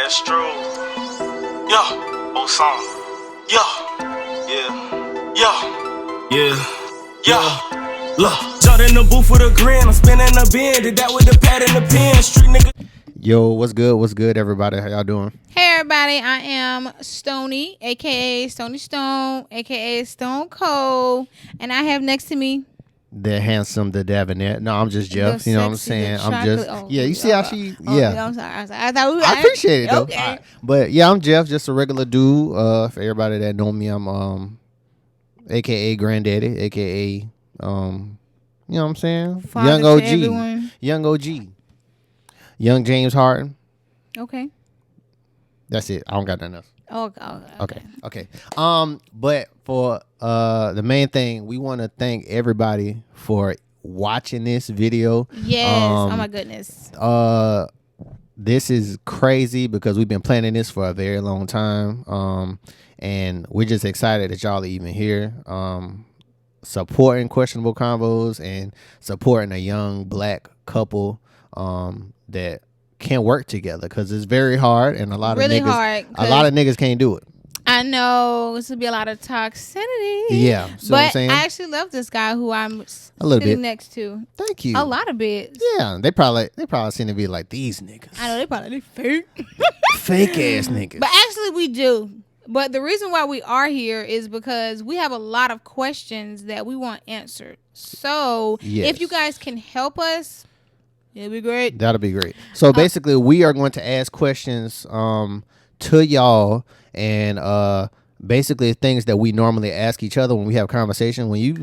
Astro. Yeah, Osama. Yeah. Look, jumped in the booth with a grin. I'm spinning a bin. Did that with the pad and the pen. Street nigga. Yo, what's good? What's good, everybody? How y'all doing? Hey, everybody. I am Stony, a.k.a. Stony Stone, a.k.a. Stone Cold. And I have next to me... The handsome, the debonair. No, I'm just Jeff. You know what I'm saying? I'm just... Yeah, you see how she... Yeah. I'm sorry. I thought we I appreciate it, though. Okay. Right. But, yeah, I'm Jeff, just a regular dude. For everybody that know me, I'm a.k.a. Granddaddy, a.k.a. You know what I'm saying? Father Young to OG. everyone. Young OG. Young James Harden. Okay. That's it. I don't got nothing else. Okay. But for the main thing, we want to thank everybody for watching this video. Yes. Oh my goodness. This is crazy because we've been planning this for a very long time. And we're just excited that y'all are even here. Supporting Questionable Convos and supporting a young black couple that can work together, because it's very hard, and a lot of niggas can't do it. I know this would be a lot of toxicity. Yeah, but I actually love this guy who I'm sitting next to. Thank you. A lot of bits. Yeah, they probably seem to be like, these niggas. I know they fake, fake ass niggas. But actually, we do. But the reason why we are here is because we have a lot of questions that we want answered. So if you guys can help us, it'll be great. That'll be great. So basically, we are going to ask questions to y'all, and basically things that we normally ask each other when we have conversation. When you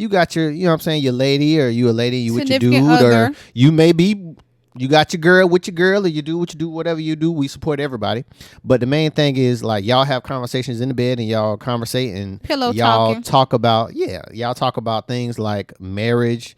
got your, you know what I'm saying, your lady, or you a lady, you with your dude, or you may be, you got your girl with your girl, or you do what you do, whatever you do. We support everybody. But the main thing is, like, y'all have conversations in the bed and y'all conversate, and y'all talk about things like marriage,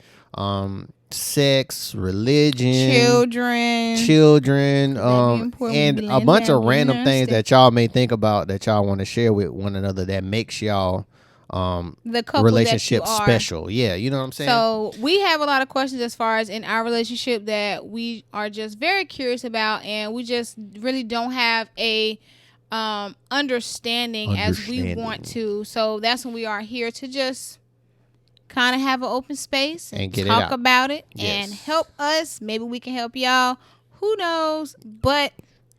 sex, religion, children, and a bunch of random things that y'all may think about that y'all want to share with one another that makes y'all the couple relationship special. Yeah, you know what I'm saying? So we have a lot of questions as far as in our relationship that we are just very curious about, and we just really don't have a understanding as we want to. So that's when we are here to just kind of have an open space and talk about it and help us. Maybe we can help y'all. Who knows? But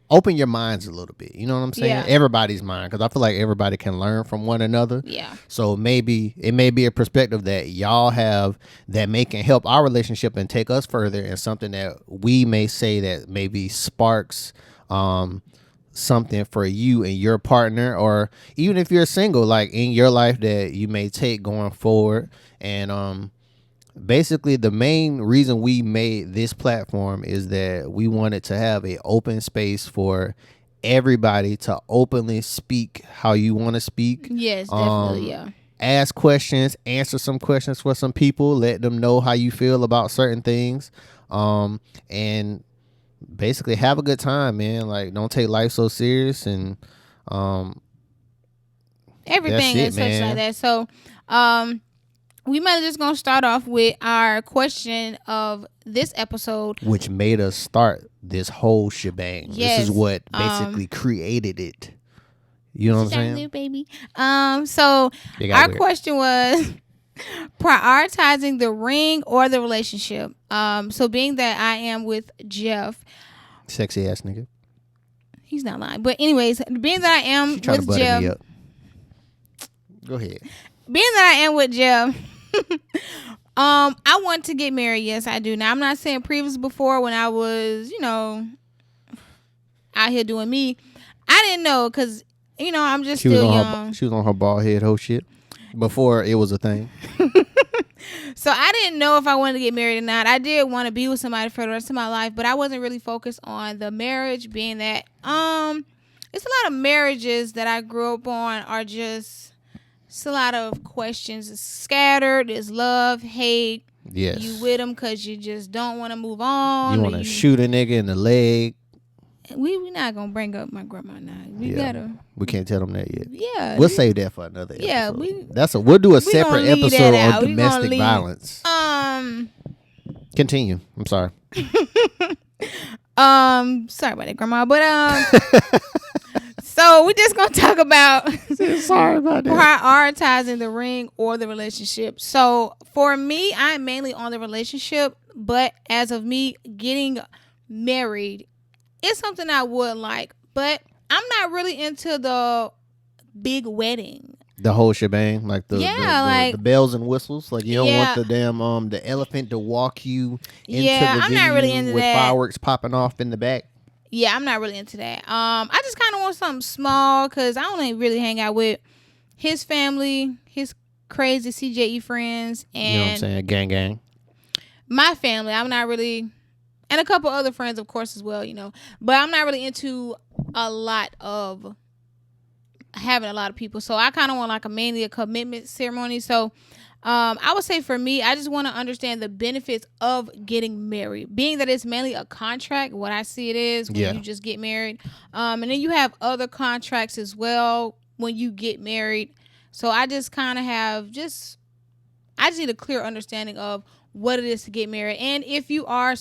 open your minds a little bit. You know what I'm saying? Yeah. Everybody's mind, because I feel like everybody can learn from one another. Yeah. So maybe it may be a perspective that y'all have that can help our relationship and take us further, and something that we may say that maybe sparks something for you and your partner, or even if you're single, like in your life, that you may take going forward. And basically the main reason we made this platform is that we wanted to have an open space for everybody to openly speak how you want to speak. Yes, definitely. Yeah. Ask questions, answer some questions for some people, let them know how you feel about certain things, and basically have a good time, man. Like, don't take life so serious, and everything is such like that. So we might just gonna start off with our question of this episode, which made us start this whole shebang. Yes. This is what basically created it. You know what I'm saying, baby? So our question was prioritizing the ring or the relationship. So being that I am with Jeff, sexy ass nigga, he's not lying. But anyways, being that I am with Jeff, go ahead. Being that I am with Jeff, I want to get married. Yes, I do. Now, I'm not saying previous before when I was, out here doing me. I didn't know, because, I'm just still young. She was on her bald head whole shit before it was a thing. So I didn't know if I wanted to get married or not. I did want to be with somebody for the rest of my life, but I wasn't really focused on the marriage, being that it's a lot of marriages that I grew up on are just... It's a lot of questions. It's scattered. There's love, hate. Yes. You with them because you just don't want to move on. You want to shoot a nigga in the leg. We not going to bring up my grandma now. We can't tell them that yet. Yeah. We'll save that for another episode. Yeah. We'll do a separate episode on domestic violence. Continue. I'm sorry. Sorry about that, Grandma. But so we just gonna talk about sorry about that. prioritizing the ring or the relationship. So for me, I'm mainly on the relationship, but as of me getting married, it's something I would like, but I'm not really into the big wedding. The whole shebang, like the bells and whistles. Like you don't want the damn the elephant to walk you into the I'm venue not really into with that. fireworks popping off in the back. Yeah, I'm not really into that. I just kind of want something small because I only really hang out with his family, his crazy CJE friends, and you know what I'm saying, gang. My family. I'm not really, and a couple other friends, of course, as well. But I'm not really into a lot of having a lot of people. So I kind of want like mainly a commitment ceremony. So I would say for me, I just want to understand the benefits of getting married, being that it's mainly a contract. What I see it is when you just get married. And then you have other contracts as well when you get married. So I just kind of I just need a clear understanding of what it is to get married. And if you are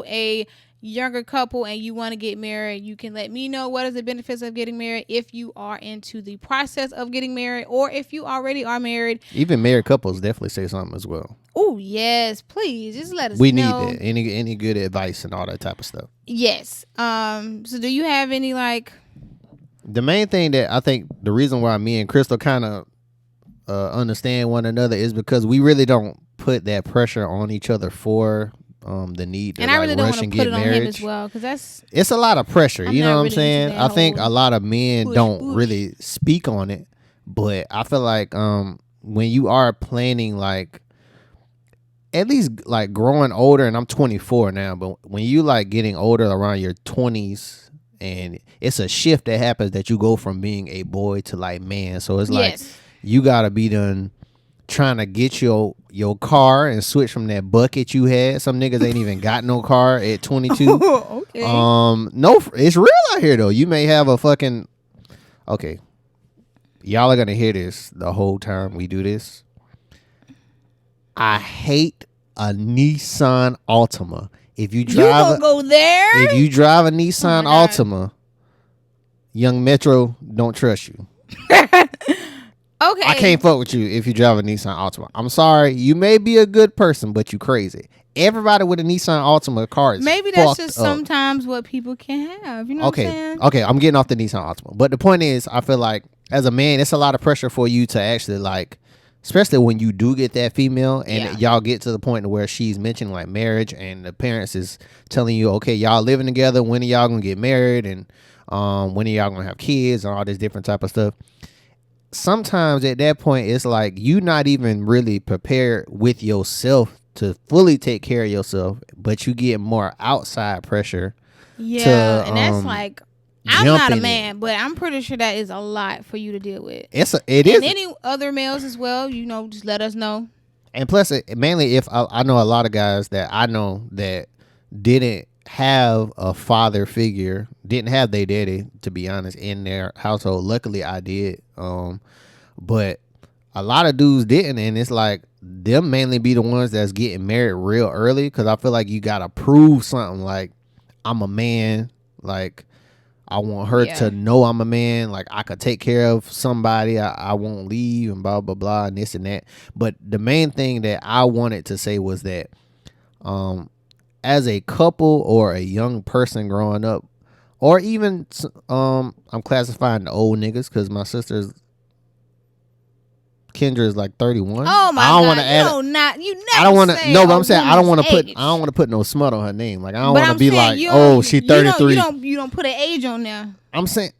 a younger couple and you want to get married, you can let me know what is the benefits of getting married if you are into the process of getting married, or if you already are married. Even married couples definitely say something as well. Oh yes, please just let us we know. Need that any good advice and all that type of stuff. Yes. So do you have any like the main thing that I think the reason why me and Crystal kind of understand one another is because we really don't put that pressure on each other for the need to, and I really don't want to put it on him as well, because it's a lot of pressure. You know what I'm saying? I think a lot of men don't really speak on it, but I feel like when you are planning, like at least like growing older, and I'm 24 now, but when you like getting older around your 20s, and it's a shift that happens that you go from being a boy to like man. So it's like you gotta be done trying to get your car and switch from that bucket you had. Some niggas ain't even got no car at 22. Okay. No, it's real out here though. You may have a fucking y'all are gonna hear this the whole time we do this. I hate a Nissan Altima. If you drive, go there. If you drive a Nissan Altima, Young Metro don't trust you. Okay. I can't fuck with you if you drive a Nissan Altima. I'm sorry. You may be a good person, but you crazy. Everybody with a Nissan Altima car is maybe that's just sometimes what people can have. You know what I'm saying? Okay, I'm getting off the Nissan Altima. But the point is, I feel like as a man, it's a lot of pressure for you to actually like, especially when you do get that female and y'all get to the point where she's mentioning like marriage and the parents is telling you, okay, y'all living together. When are y'all going to get married? And when are y'all going to have kids and all this different type of stuff? Sometimes at that point, it's like you not even really prepared with yourself to fully take care of yourself, but you get more outside pressure. Yeah, and that's like, I'm not a man, but I'm pretty sure that is a lot for you to deal with. It is. And any other males as well, just let us know. And plus, mainly if I know a lot of guys that I know that didn't have a father figure, didn't have their daddy, to be honest, in their household. Luckily I did, but a lot of dudes didn't, and it's like them mainly be the ones that's getting married real early, because I feel like you gotta prove something, like I'm a man, like I want her to know I'm a man, like I could take care of somebody, I won't leave, and blah blah blah, and this and that. But the main thing that I wanted to say was that as a couple or a young person growing up, or even I'm classifying the old niggas because my sister's Kendra is like 31. Oh my God! I don't want to. No, but I'm saying I don't want to put no smut on her name. Like I don't want to be like, oh, she's 33. You don't put an age on there. I'm saying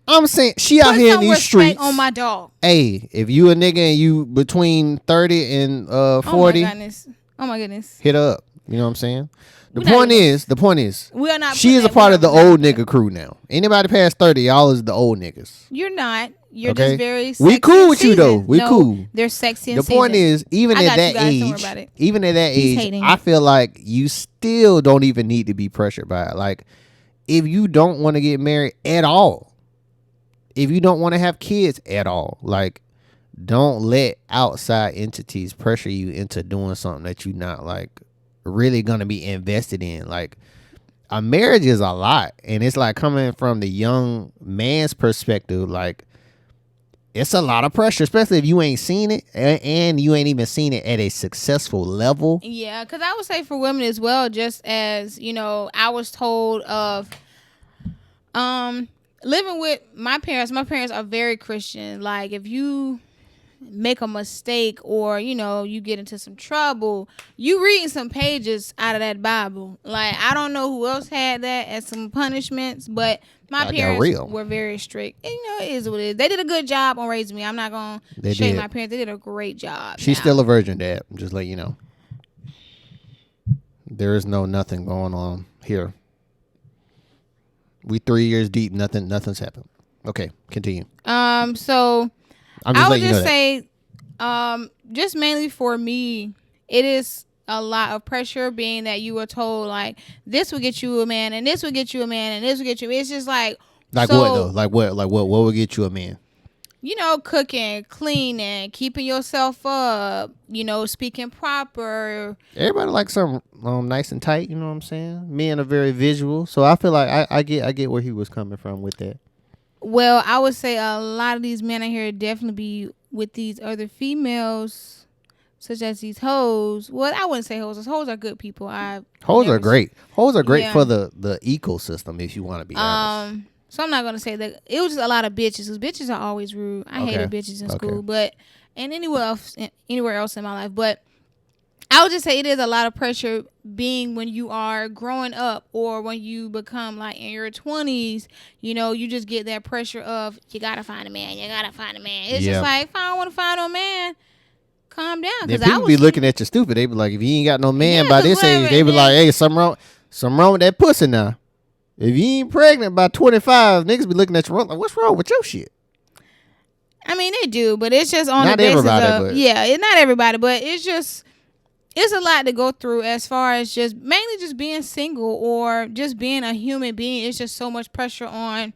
she out here in these streets. On my dog. Hey, if you a nigga and you between 30 and 40, oh my goodness, hit her up. You know what I'm saying? The point is, we are not. She is a part of the old nigga crew now. Anybody past 30, y'all is the old niggas. You're not. You're just very sexy. We cool with you though. We cool. They're sexy. The point is, even at that age, I feel like you still don't even need to be pressured by it. Like, if you don't want to get married at all, if you don't want to have kids at all, like, don't let outside entities pressure you into doing something that you're not like really gonna be invested in. Like, a marriage is a lot, and it's like coming from the young man's perspective, like it's a lot of pressure, especially if you ain't seen it and you ain't even seen it at a successful level. Yeah, because I would say for women as well, just as, you know, I was told of living with my parents are very Christian. Like, if you make a mistake or, you know, you get into some trouble, you reading some pages out of that Bible. Like, I don't know who else had that as some punishments, but my parents were very strict. And, you know, it is what it is. They did a good job on raising me. I'm not going to shame my parents. They did a great job. She's still a virgin, Dad. Just let you know. There is nothing going on here. We 3 years deep. Nothing's happened. Okay, continue. So I would just say, just mainly for me, it is a lot of pressure being that you were told, like, this will get you a man, and this will get you a man, and this will get you. It's just like what though? Like what? Like what will get you a man? You know, cooking, cleaning, keeping yourself up, you know, speaking proper. Everybody likes something nice and tight, you know what I'm saying? Men are very visual, so I feel like I get where he was coming from with that. Well, I would say a lot of these men out here definitely be with these other females, such as these hoes. Well, I wouldn't say hoes. Hoes are good people. Hoes are great. Hoes are great for the ecosystem, if you want to be honest. So I'm not going to say that. It was just a lot of bitches, because bitches are always rude. I hated bitches in school, and anywhere else in my life. But I would just say it is a lot of pressure being when you are growing up, or when you become like in your 20s, you know, you just get that pressure of, you got to find a man. It's just like, if I don't want to find no man, calm down. If people be looking at you stupid, they be like, if you ain't got no man by this age, they be like, hey, something wrong with that pussy now. If you ain't pregnant by 25, niggas be looking at you like, what's wrong with your shit? I mean, they do, but it's just on the basis of, not everybody, but it's a lot to go through as far as mainly just being single or just being a human being. It's just so much pressure on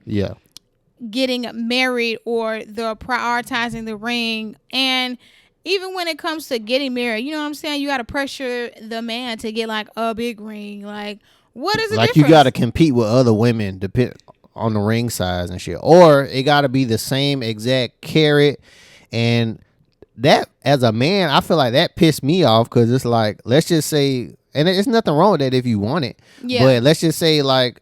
getting married or the prioritizing the ring. And even when it comes to getting married, you know what I'm saying? You got to pressure the man to get like a big ring. Like, what is the difference? You got to compete with other women depend on the ring size and shit. Or it got to be the same exact carat. And that, as a man, I feel like that pissed me off, because it's like, let's just say, and there's nothing wrong with that if you want it. Yeah. But let's just say, like,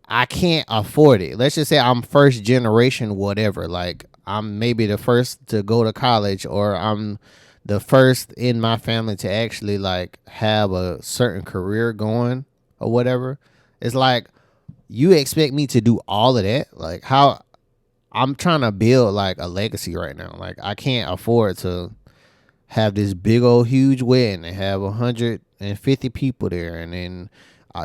I can't afford it. Let's just say I'm first generation whatever. Like, I'm maybe the first to go to college, or I'm the first in my family to actually, like, have a certain career going or whatever. It's like, you expect me to do all of that? Like, how? I'm trying to build like a legacy right now. Like, I can't afford to have this big old huge wedding and have 150 people there, and then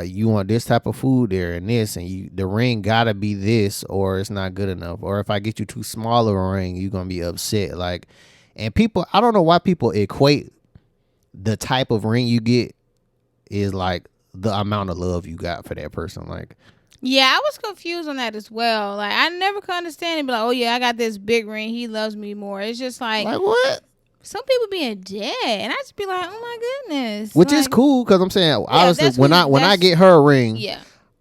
you want this type of food there and this, and the ring gotta be this, or it's not good enough. Or if I get you too small of a ring, you're gonna be upset. Like, and people, I don't know why people equate the type of ring you get is like the amount of love you got for that person. Like, yeah, I was confused on that as well. Like, I never could understand it. Be like, oh yeah, I got this big ring, he loves me more. It's just like what? Some people being dead, and I just be like, oh my goodness. Which is cool, because I'm saying, obviously, when I get her a ring,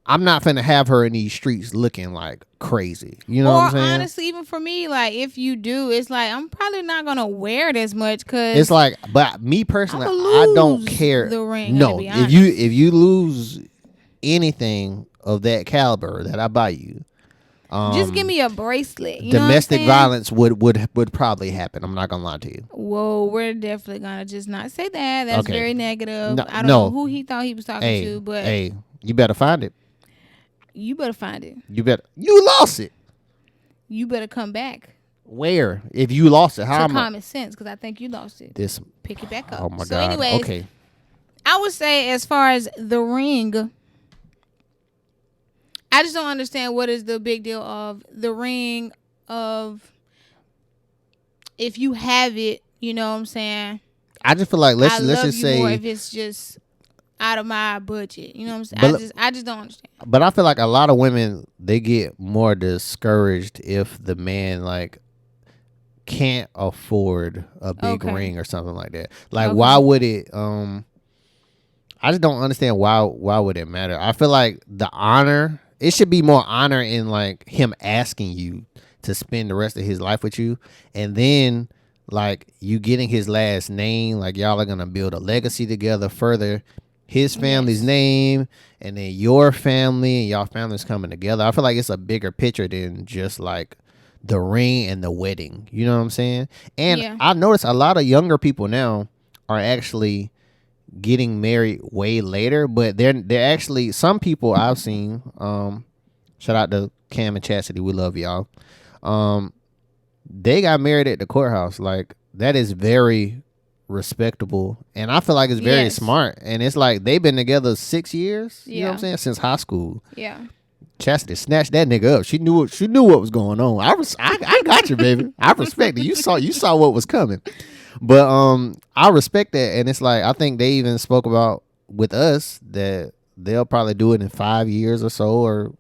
I'm not finna have her in these streets looking like crazy. You know what I'm saying? Honestly, even for me, like, if you do, it's like, I'm probably not gonna wear it as much, because it's like, but me personally, I don't care. The ring, no, if you lose anything of that caliber that I buy you, just give me a bracelet. You domestic violence would probably happen. I'm not gonna lie to you. Whoa, we're definitely gonna just not say that. That's very negative. No, I don't know who he thought he was talking to, but hey, you better find it. You better find it. You lost it. You better come back. Where? If you lost it, how? Common sense, because I think you lost it. Pick it back up. Oh my God. Anyways, okay. I would say, as far as the ring, I just don't understand what is the big deal of the ring, of if you have it, you know what I'm saying? I just feel like let's just say more if it's just out of my budget, you know what I'm saying? I just don't understand. But I feel like a lot of women, they get more discouraged if the man like can't afford a big ring or something like that. Like, why would it I just don't understand why would it matter. I feel like the honor, it should be more honor in like him asking you to spend the rest of his life with you, and then like you getting his last name, like y'all are gonna build a legacy together, further his family's name, and then your family and y'all families coming together. I feel like it's a bigger picture than just like the ring and the wedding. You know what I'm saying? And I've noticed a lot of younger people now are actually getting married way later, but they're actually, some people I've seen, shout out to Cam and Chastity, we love y'all. They got married at the courthouse. Like, that is very respectable, and I feel like it's very smart. And it's like they've been together 6 years. You know what I'm saying? Since high school. Yeah. Chastity snatched that nigga up. She knew what was going on. I got you, baby. I respect it. You saw what was coming. But I respect that, and it's like I think they even spoke about with us that they'll probably do it in 5 years or so, or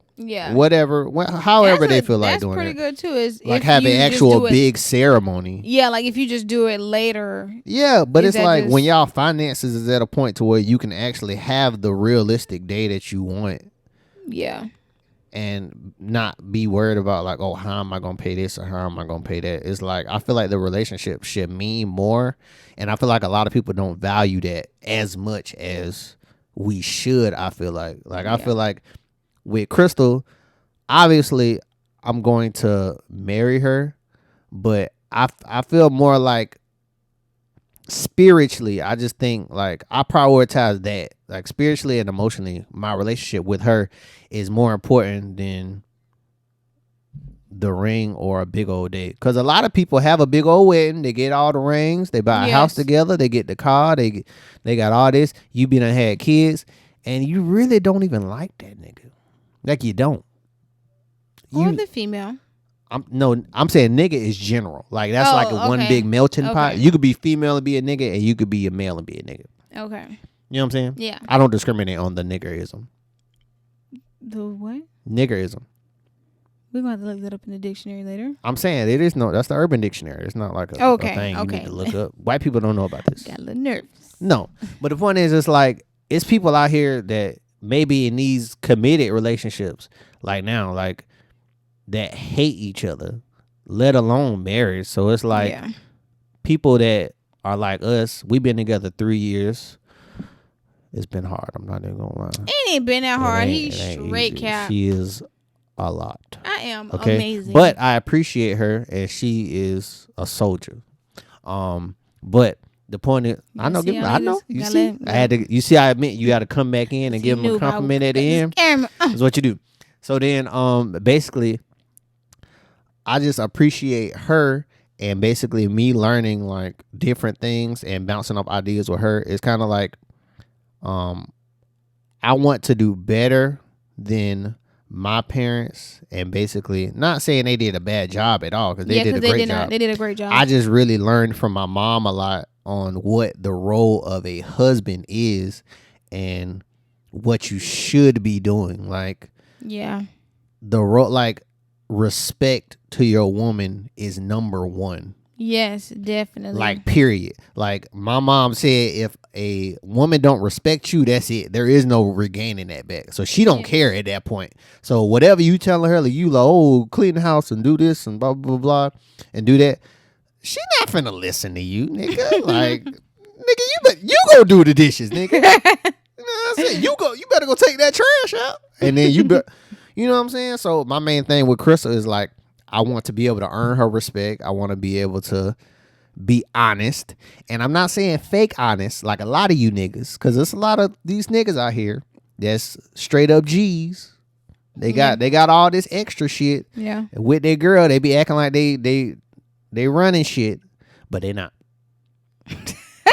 whatever, however they feel like doing it. That's pretty good too. Is like have an actual big ceremony. Yeah, like if you just do it later. Yeah, but it's like when y'all finances is at a point to where you can actually have the realistic day that you want. Yeah. And not be worried about like, oh, how am I gonna pay this or how am I gonna pay that? It's like I feel like the relationship should mean more, and I feel like a lot of people don't value that as much as we should. I feel like I feel like with Crystal, obviously I'm going to marry her, but I feel more like spiritually, I just think like I prioritize that, like spiritually and emotionally, my relationship with her is more important than the ring or a big old date. Because a lot of people have a big old wedding, they get all the rings, they buy a house together, they get the car, they got all this. You been and had kids, and you really don't even like that nigga. Like you don't. Or the female. I'm saying nigga is general. Like that's like one big melting pot. You could be female and be a nigga, and you could be a male and be a nigga. Okay. You know what I'm saying? Yeah. I don't discriminate on the niggerism. The what? Niggerism. We're going to have to look that up in the dictionary later. I'm saying that's the Urban Dictionary. It's not like a thing you need to look up. White people don't know about this. Got a little nervous. No. But the point is, it's like, it's people out here that maybe in these committed relationships, like now, like, that hate each other, let alone marriage. So it's like people that are like us, we've been together 3 years. It's been hard. I'm not even gonna lie. It ain't been that hard. He's straight cap. She is a lot. I am amazing. But I appreciate her, and she is a soldier. But the point is, I know. You see, I had to. You see, I admit you got to come back in and give them a compliment at the end. That's what you do. So then, basically, I just appreciate her, and basically me learning like different things and bouncing off ideas with her is kind of like, I want to do better than my parents, and basically not saying they did a bad job at all, because they did a great job. They did a great job. I just really learned from my mom a lot on what the role of a husband is and what you should be doing. Like, the role, like, respect to your woman is number one. Yes, definitely. Like, period. Like, my mom said, if a woman don't respect you, that's it. There is no regaining that back. So she don't care at that point. So whatever you telling her, like, you like, oh, clean the house and do this and blah, blah, blah, and do that, she not finna listen to you, nigga. Like, nigga, you go do the dishes, nigga. You know what I'm saying? You better go take that trash out. And then you know what I'm saying? So my main thing with Crystal is like, I want to be able to earn her respect. I want to be able to be honest. And I'm not saying fake honest like a lot of you niggas, because there's a lot of these niggas out here that's straight up G's. They got all this extra shit. Yeah. And with their girl, they be acting like they running shit, but they not.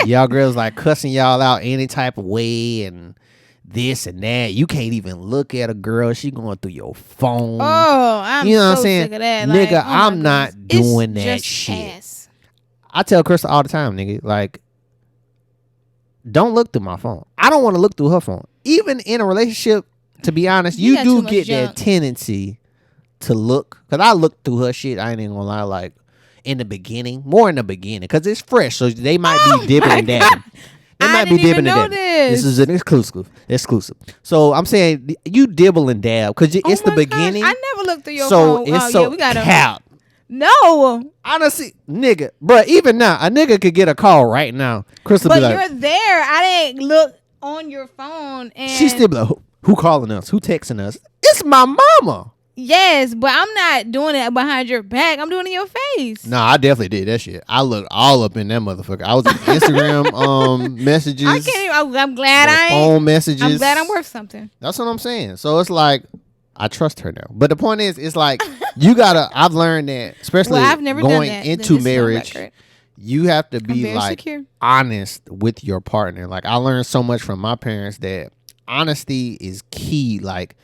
Y'all girls like cussing y'all out any type of way and this and that. You can't even look at a girl. She going through your phone. Oh, I'm you know what I'm saying? sick of that. Nigga, like, I'm not doing that shit. Ass. I tell Krista all the time, nigga, like, don't look through my phone. I don't want to look through her phone. Even in a relationship, to be honest, you do get that tendency to look. Because I look through her shit, I ain't even gonna lie, like, more in the beginning, because it's fresh, so they might be dipping and dabbing. It might be dibbing and dabbing. This is an exclusive. So I'm saying you dibble and dab because it's the beginning. Gosh, I never looked through your phone. It's so we gotta cap. No. Honestly, nigga, bro, even now, a nigga could get a call right now. Crystal but be like, you're there. I didn't look on your phone. And she still be like, who calling us? Who texting us? It's my mama. Yes, but I'm not doing it behind your back. I'm doing it in your face. No, I definitely did that shit. I looked all up in that motherfucker. I was in Instagram messages. I can't even. I'm glad I ain't. Phone messages. I'm glad I'm worth something. That's what I'm saying. So it's like, I trust her now. But the point is, it's like, you gotta, I've learned that, especially I've never going done that. into marriage, you have to be like secure. honest with your partner. Like, I learned so much from my parents that honesty is key. Like,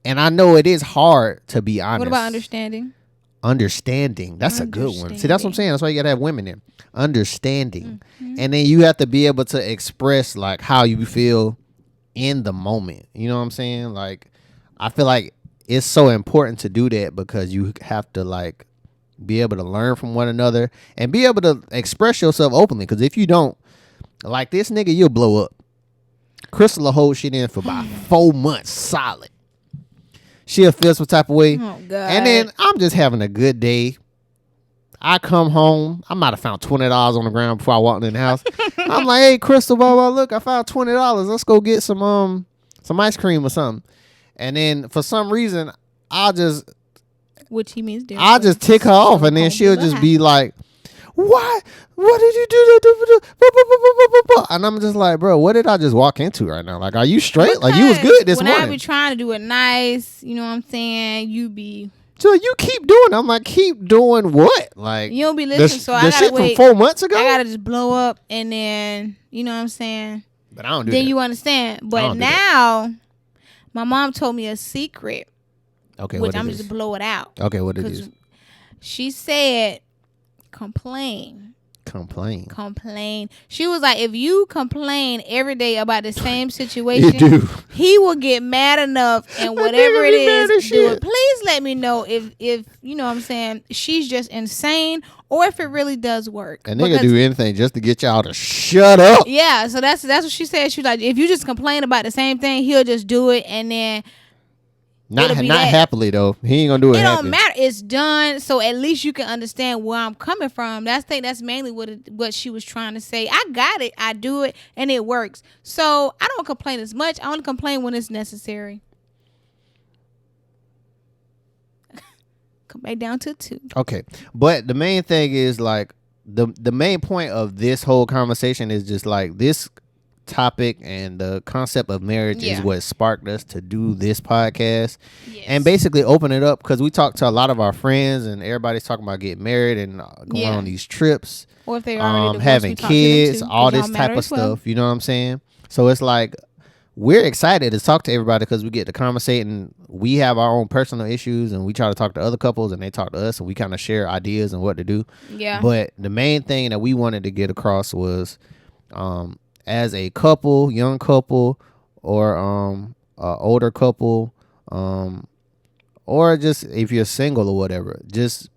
and I know it is hard to be honest. What about understanding? Understanding. That's a good one. See, that's what I'm saying. That's why you gotta have women in. Understanding. And then you have to be able to express like how you feel in the moment. You know what I'm saying? Like, I feel like it's so important to do that because you have to like be able to learn from one another and be able to express yourself openly. Because if you don't, like this nigga, you'll blow up. Crystal will hold shit in for about 4 months solid. She'll feel some type of way. Oh, God. And then I'm just having a good day. I come home. I might have found $20 on the ground before I walked in the house. I'm like, hey, Crystal, blah, blah, look, I found $20. Let's go get some ice cream or something. And then for some reason, which he means I'll just tick her off, and then she'll just be like, "What? What did you do?" And I'm just like, "Bro, what did I just walk into right now? Like, are you straight? Because like, you was good this morning." When I be trying to do it nice, you know what I'm saying? You be. So you keep doing it. I'm like, keep doing what? Like, you don't be listening. So I gotta shit wait. From 4 months ago. I gotta just blow up, and then you know what I'm saying. But I don't do then that. you understand. But now, my mom told me a secret. Okay, which I'm just blow it out. Okay, what it is? She said, complain. She was like, if you complain every day about the same situation, he will get mad enough and whatever it is, do it. Please let me know if you know what I'm saying, she's just insane or if it really does work. A nigga do anything just to get y'all to shut up. Yeah, so that's what she said. She was like, if you just complain about the same thing, he'll just do it and then not happily though. He ain't gonna do it. It happy. don't matter. It's done. So at least you can understand where I'm coming from. That's mainly what she was trying to say. I got it. I do it, and it works. So I don't complain as much. I only complain when it's necessary. Come back down to 2. Okay, but the main thing is like the main point of this whole conversation is just like this topic and the concept of marriage is what sparked us to do this podcast and basically open it up because we talked to a lot of our friends and everybody's talking about getting married and going on these trips or if they already having kids, all this type of stuff. You know what I'm saying? So it's like we're excited to talk to everybody because we get to conversate and we have our own personal issues and we try to talk to other couples and they talk to us and we kind of share ideas and what to do. Yeah. But the main thing that we wanted to get across was as a couple, young couple, or older couple, or just if you're single or whatever, just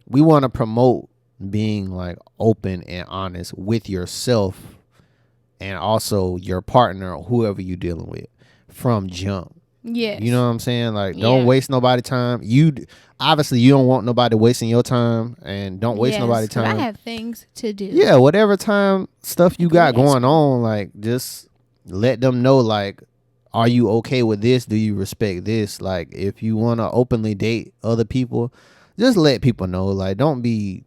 we want to promote being like open and honest with yourself and also your partner or whoever you're dealing with from jump. Yes. You know what I'm saying? Like, don't waste nobody's time. Obviously you don't want nobody wasting your time, and don't waste nobody's time. I have things to do. Yeah, whatever time stuff you got going on, like just let them know, like, are you okay with this? Do you respect this? Like, if you want to openly date other people, just let people know. Like, don't be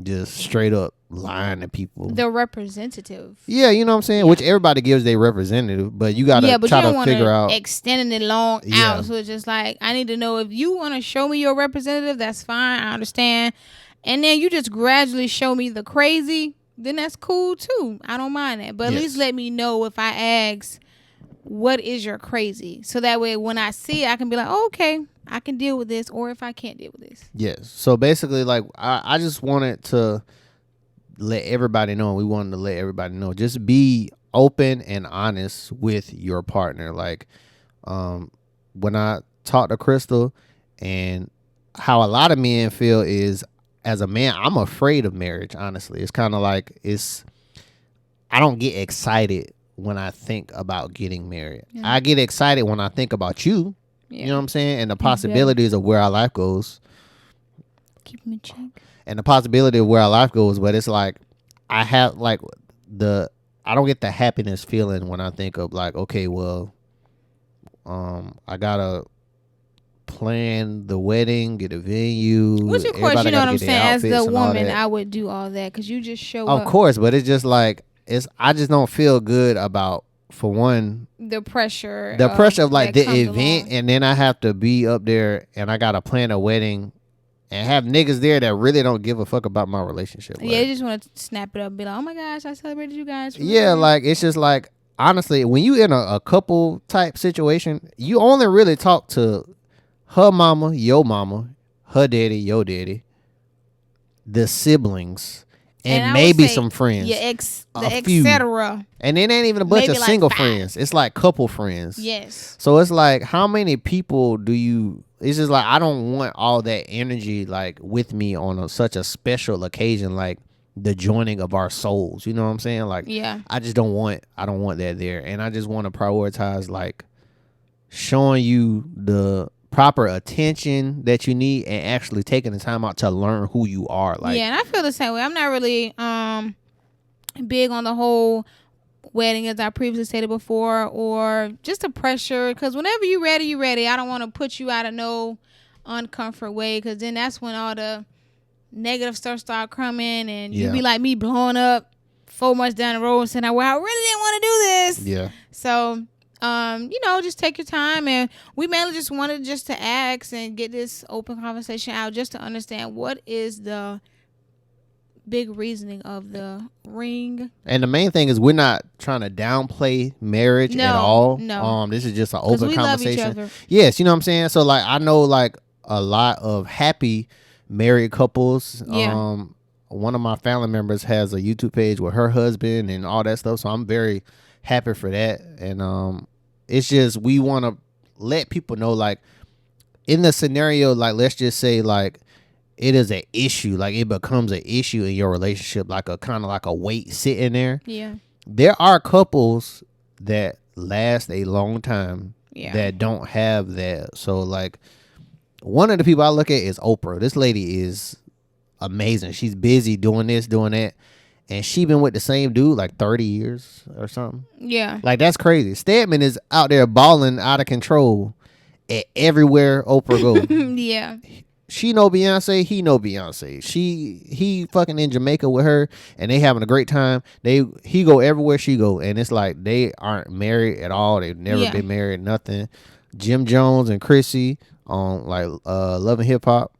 just straight up lying to people. The representative. Yeah, you know what I'm saying? Which everybody gives their representative, but you gotta try to figure out extending it long out. So it's just like, I need to know if you want to show me your representative, that's fine, I understand. And then you just gradually show me the crazy, then that's cool too. I don't mind that. But at least let me know if I ask, what is your crazy? So that way when I see it, I can be like, oh, okay, I can deal with this, or if I can't deal with this. Yes. So basically, like, I just wanted to let everybody know, and we wanted to let everybody know, just be open and honest with your partner. Like, when I talked to Crystal, and how a lot of men feel is, as a man, I'm afraid of marriage. Honestly, it's kind of like I don't get excited when I think about getting married. I get excited when I think about you. You know what I'm saying? And the possibilities of where our life goes. Keep me check. And the possibility of where our life goes, but it's like I have like I don't get the happiness feeling when I think of like, okay, well, I gotta plan the wedding, get a venue. Which of course, you know what I'm saying. As the woman, I would do all that because you just show up. Of course, but it's just like I just don't feel good about, for one, the pressure of like the event, and then I have to be up there and I gotta plan a wedding and have niggas there that really don't give a fuck about my relationship. Yeah, they just want to snap it up and be like, oh my gosh, I celebrated you guys. Yeah, like it's just like, honestly, when you in a couple type situation, you only really talk to her mama, her daddy, your daddy, the siblings, and maybe some friends. Yeah, etc. And it ain't even a bunch of single friends. It's like couple friends. Yes. So it's like, how many people do you... It's just like, I don't want all that energy like with me on such a special occasion, like the joining of our souls. You know what I'm saying? Like, yeah. I don't want that there. And I just want to prioritize like showing you the proper attention that you need and actually taking the time out to learn who you are. Like, yeah, and I feel the same way. I'm not really big on the whole wedding, as I previously stated before, or just the pressure, because whenever you're ready. I don't want to put you out of no uncomfort way, because then that's when all the negative stuff start coming, and you be like me blowing up 4 months down the road saying, well, I really didn't want to do this. Yeah. So just take your time, and we mainly just wanted just to ask and get this open conversation out, just to understand what is the big reasoning of the ring. And the main thing is, we're not trying to downplay marriage at all. No. This is just an open conversation. Love each other. Yes, you know what I'm saying? So like, I know like a lot of happy married couples. Yeah. One of my family members has a YouTube page with her husband and all that stuff. So I'm very happy for that. And it's just, we want to let people know, like, in the scenario, like, let's just say like it is an issue, like it becomes an issue in your relationship, like a kind of like a weight sitting there. Yeah. There are couples that last a long time that don't have that. So like, one of the people I look at is Oprah. This lady is amazing. She's busy doing this, doing that. And she been with the same dude like 30 years or something. Yeah. Like, that's crazy. Stedman is out there balling out of control at everywhere Oprah goes. Yeah. She know Beyonce, he know Beyonce. He fucking in Jamaica with her, and they having a great time. He go everywhere she go, and it's like they aren't married at all. They've never been married, nothing. Jim Jones and Chrissy on like Love and Hip Hop.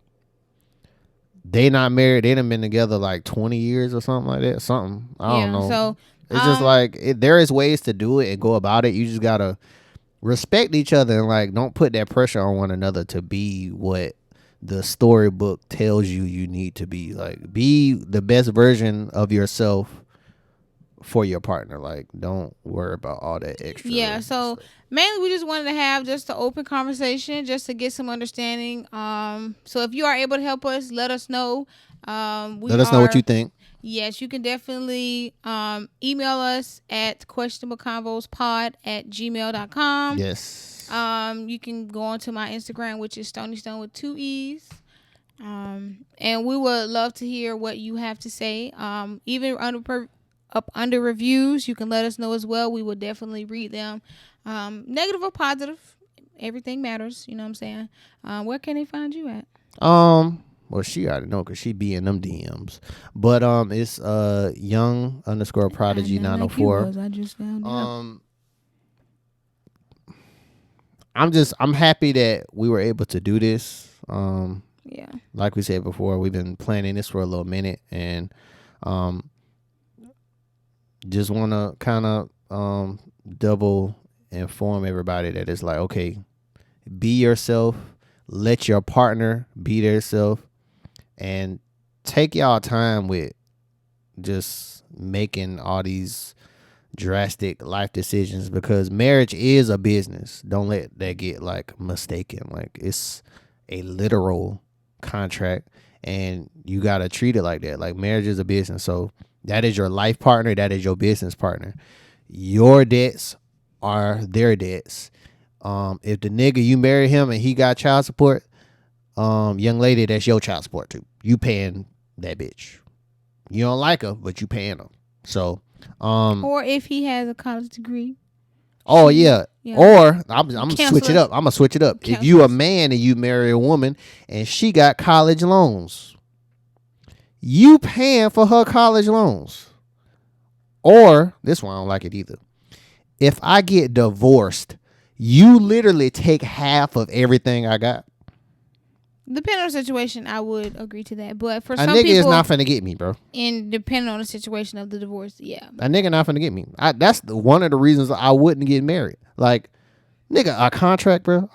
They not married. They done been together like 20 years or something like that. Something. I don't know. So it's just like, there is ways to do it and go about it. You just gotta respect each other and like don't put that pressure on one another to be what the storybook tells you need to be. Like, be the best version of yourself for your partner. Like, don't worry about all that extra. Yeah, so mainly we just wanted to have just an open conversation just to get some understanding. So if you are able to help us, let us know. Let us know what you think. Yes, you can definitely email us at questionableconvospod@gmail.com. Yes. You can go onto my Instagram, which is Stony Stone with 2 E's. And we would love to hear what you have to say. Even under reviews, you can let us know as well. We will definitely read them. Negative or positive, everything matters. You know what I'm saying? Where can they find you at? Well, she already know because she be in them DMs. But it's young_prodigy 904. I just found out. I'm happy that we were able to do this. Yeah. Like we said before, we've been planning this for a little minute, and just want to kind of double inform everybody that it's like, okay, be yourself, let your partner be their self, and take y'all time with just making all these drastic life decisions, because marriage is a business. Don't let that get like mistaken. Like, it's a literal contract, and you got to treat it like that. Like, marriage is a business. So That is your life partner. That is your business partner. Your debts are their debts. If the nigga you marry him and he got child support, young lady, that's your child support too. You paying that bitch. You don't like her, but you paying her. So, or if he has a college degree. Oh yeah. Or I'm gonna switch it up. If you a man and you marry a woman and she got college loans, you paying for her college loans. Or this one I don't like it either. If I get divorced, you literally take half of everything I got. Depending on the situation, I would agree to that. But for a some nigga people, is not finna get me, bro. And depending on the situation of the divorce, yeah. A nigga not finna get me. That's one of the reasons I wouldn't get married. Like, nigga, a contract, bro.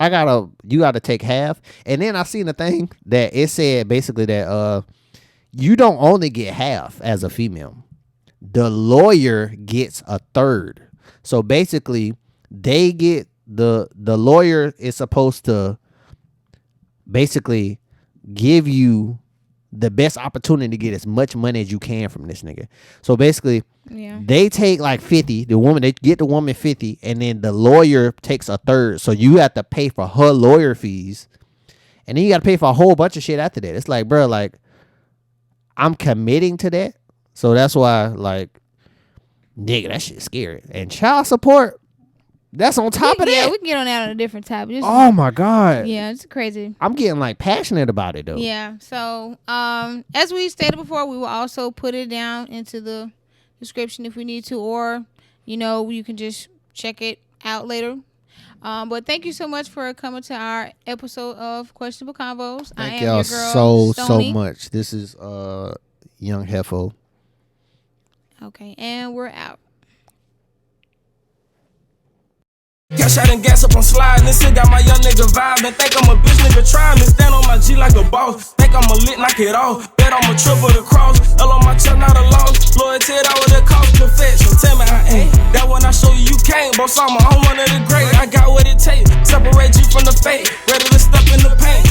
You gotta take half. And then I seen a thing that it said basically that you don't only get half as a female. The lawyer gets a third. So basically, they get the lawyer is supposed to basically give you the best opportunity to get as much money as you can from this nigga. So basically, they take like 50. They get the woman 50, and then the lawyer takes a third. So you have to pay for her lawyer fees, and then you got to pay for a whole bunch of shit after that. It's like, bro, like I'm committing to that, so that's why, like, nigga, that shit's scary. And child support, that's on top of that. Yeah, we can get on that on a different topic. Oh my God. Yeah, it's crazy. I'm getting like passionate about it though. Yeah. So, as we stated before, we will also put it down into the description if we need to, or you can just check it out later. But thank you so much for coming to our episode of Questionable Convos. Thank y'all so much. This is Young Hefo. Okay, and we're out. Got shot and gas up on slide. This shit got my young nigga vibe. And think I'm a bitch nigga trying to stand on my G like a boss. Think I'm a lit, knock it off. Bet I'm a triple the cross. L on my chest, not a loss. Loyalty, that was the cost. Perfection, tell me I ain't. That when I show you, you can't. Boss, I'm one of the great. I got what it takes. Separate you from the fake. Ready to step in the paint.